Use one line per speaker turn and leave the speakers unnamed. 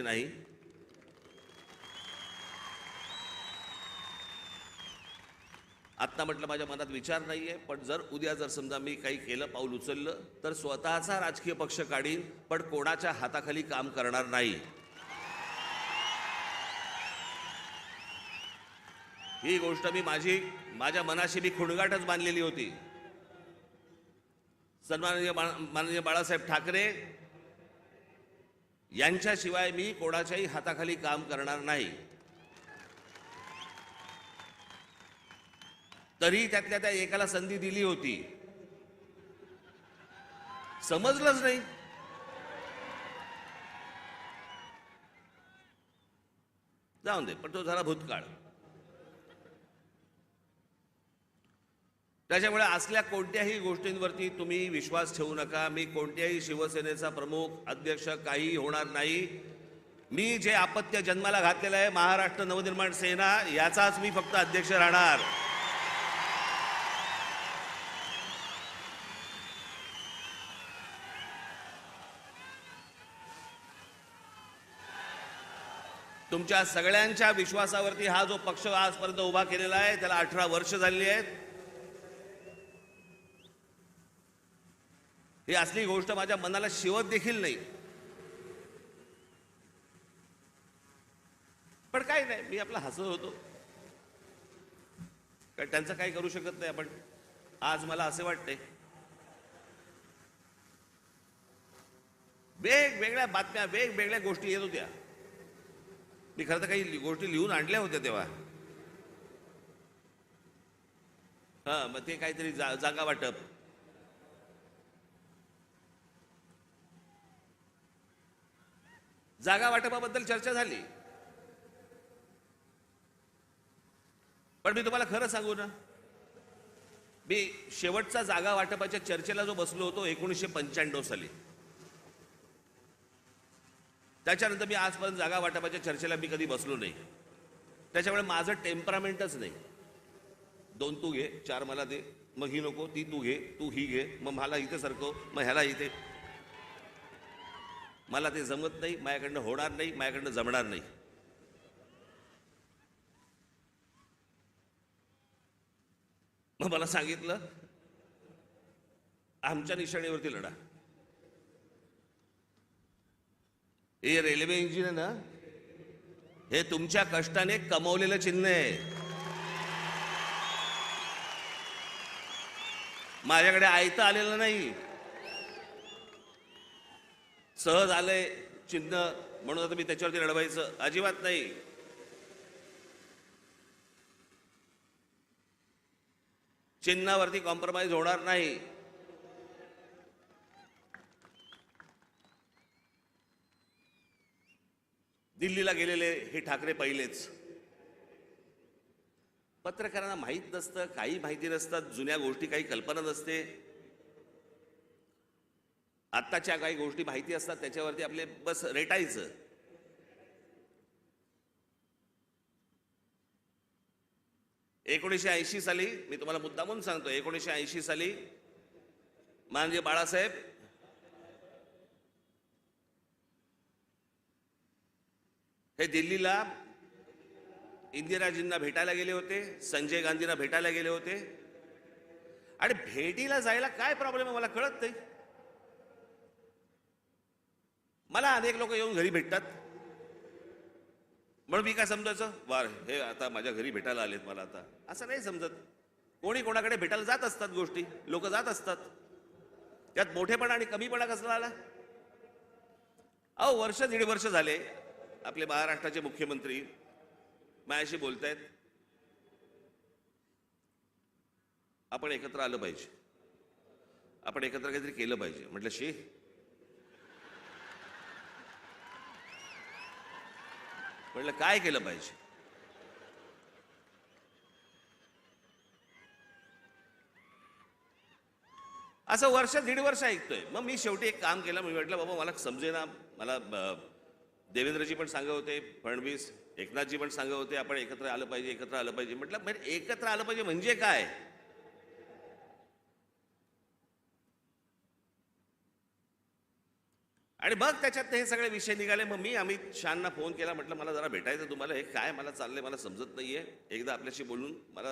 नाही. आत्ता म्हटलं माझ्या मनात विचार नाहीये, पण जर उद्या जर समजा मी काही केलं, पाऊल उचललं, तर स्वतःचा राजकीय पक्ष काढीन, पण कोणाच्या हाताखाली काम करणार नाही. ही गोष्ट मी माझ्या मनाशी मी खुणगाटच बांधलेली होती. सन्माननीय माननीय बाळासाहेब ठाकरे यांच्याशिवाय मी कोणाच्याही हाताखाली काम करणार नाही. तरी त्यातल्या त्या एकाला संधी दिली होती, समजलंच नाही. जाऊन दे, पण तो झाला भूतकाळ. त्याच्यामुळे असल्या कोणत्याही गोष्टींवरती तुम्ही विश्वास ठेवू नका. मी कोणत्याही शिवसेनेचा प्रमुख अध्यक्ष काही होणार नाही. मी जे अपत्य जन्माला घातलेलं आहे, महाराष्ट्र नवनिर्माण सेना, याचाच मी फक्त अध्यक्ष राहणार. तुमच्या सगळ्यांच्या विश्वासावरती हा जो पक्ष आजपर्यंत उभा केलेला आहे, त्याला 18 वर्ष झाली आहेत. ही असली गोष्ट माझ्या मनाला शिवत देखील नाही. पण काय नाही, मी आपला हसत होतो. काय त्यांचं काही करू शकत नाही आपण. आज मला असे वाटते, वेगवेगळ्या बातम्या, वेगवेगळ्या गोष्टी येत होत्या. मी खरं तर काही गोष्टी लिहून आणल्या होत्या तेव्हा. मग ते काहीतरी जागा वाटप, जागा वाटपाबद्दल चर्चा झाली. पण मी तुम्हाला खरं सांगू ना, मी शेवटचा जागा वाटपाच्या चर्चेला जो बसलो होतो 1995 साली, त्याच्यानंतर मी आजपर्यंत जागा वाटपाच्या चर्चेला मी कधी बसलो नाही. त्याच्यामुळे माझं टेम्परामेंटच नाही. 2 तू घे, 4 मला दे, मग ही नको, ती तू घे, तू ही घे, मग मला इथे सरकव, मग ह्याला इथे. मला ते जमत नाही, माझ्याकडनं होणार नाही, माझ्याकडनं जमणार नाही. मग मला सांगितलं, आमच्या निशाणीवरती लढा. हे रेल्वे इंजिन आहे ना, हे तुमच्या कष्टाने कमवलेलं चिन्ह आहे. माझ्याकडे आयतं आलेलं नाही, सहज आलंय चिन्ह म्हणून आता मी त्याच्यावरती लढवायचं अजिबात नाही. चिन्हावरती कॉम्प्रोमाइज होणार नाही. दिल्लीला गेलेले हे ठाकरे पहिलेच. पत्रकारांना माहीत नसतं, काही माहिती नसतात, जुन्या गोष्टी काही कल्पना नसते. आत्ताच्या काही गोष्टी माहिती असतात, त्याच्यावरती आपले बस रेटायचं. ...1980 साली, मी तुम्हाला मुद्दामून सांगतो, 1980 साली माननीय बाळासाहेब हे दिल्लीला इंदिराजींना भेटायला गेले होते, संजय गांधींना भेटायला गेले होते. आणि भेटीला जायला काय प्रॉब्लेम आहे मला कळत नाही. मला अनेक लोक येऊन घरी भेटतात, म्हणून मी काय समजायचं, वार हे आता माझ्या घरी भेटायला आलेत मला. आता असं नाही समजत. कोणी कोणाकडे भेटायला जात असतात, गोष्टी लोक जात असतात. त्यात मोठेपणा आणि कमीपणा कसला आला. अहो, वर्ष 1.5 वर्ष झाले आपले महाराष्ट्राचे मुख्यमंत्री माझ्याशी बोलतायत, आपण एकत्र आलं पाहिजे, आपण एकत्र काहीतरी केलं पाहिजे. म्हटलं शी, म्हटलं काय केलं पाहिजे. असं वर्ष 1.5 वर्ष ऐकतोय. मग मी शेवटी एक काम केलं. मी म्हटलं बाबा मला समजेना. मला देवेंद्रजी पण सांगत होते, फडणवीस, एकनाथजी पण सांगत होते, आपण एकत्र आलं पाहिजे, एकत्र आलं पाहिजे. म्हटलं एकत्र आलं पाहिजे म्हणजे काय. आणि मग त्याच्यात हे सगळे विषय निघाले. मग मी अमित शहांना फोन केला, म्हटलं मला जरा भेटायचं तुम्हाला, हे काय मला चाललंय मला समजत नाहीये, एकदा आपल्याशी बोलून मला